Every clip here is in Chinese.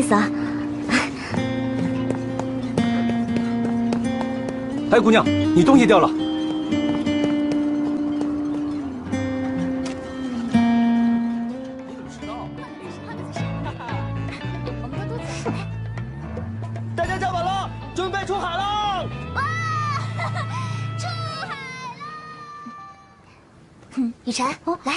思啊。哎，姑娘，你东西掉了。你怎么知道？大家加满了，准备出海了！哇，出海了！雨辰，来。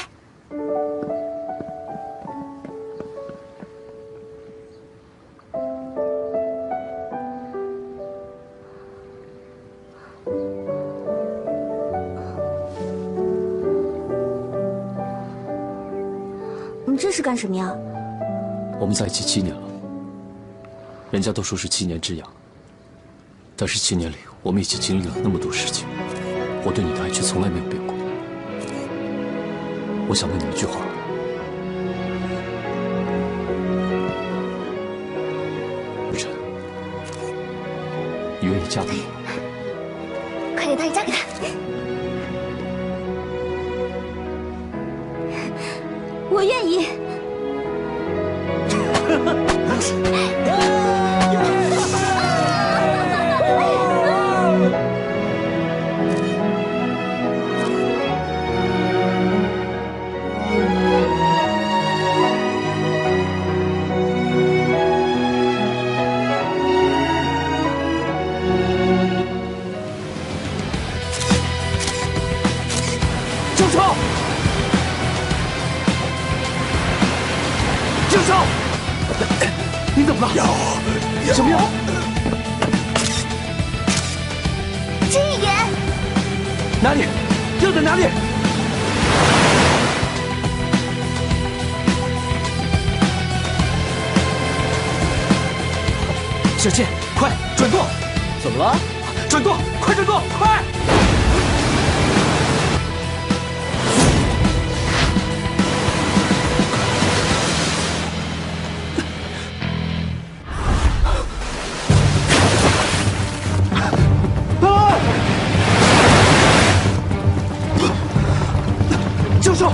这是干什么呀？我们在一起7年了，人家都说是7年之痒，但是7年里我们一起经历了那么多事情，我对你的爱却从来没有变过。我想问你一句话：雨辰，你愿意嫁给我？快点答应嫁给他！我愿意。救手！救手！你怎么了？药！什么药？近一点！哪里？药在哪里？小倩，快转舵！怎么了？转舵！快转舵！快！ 救手！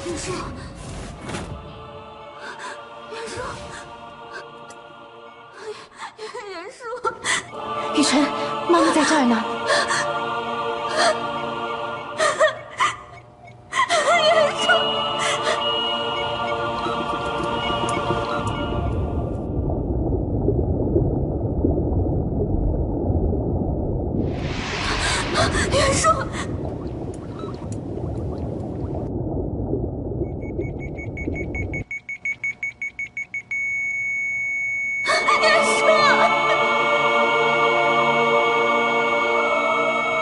袁术，袁术，袁术，雨辰，妈妈在这儿呢。袁术，袁术。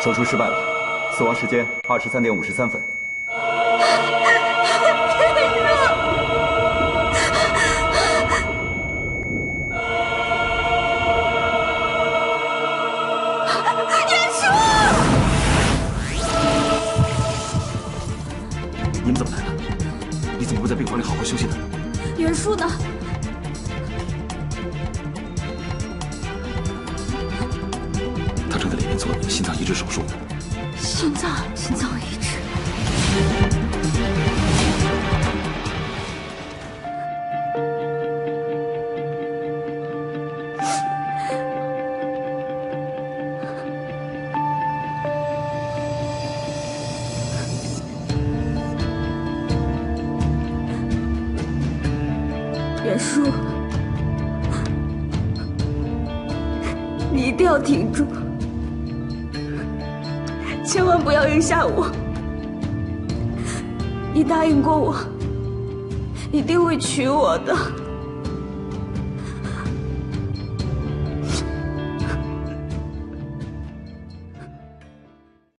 手术失败了，死亡时间23点53分。袁术，你们怎么来了？你怎么不在病房里好好休息呢？袁术呢？ 他正在里面做心脏移植手术呢。心脏移植。袁术，你一定要挺住。千万不要扔下我。你答应过我，一定会娶我的。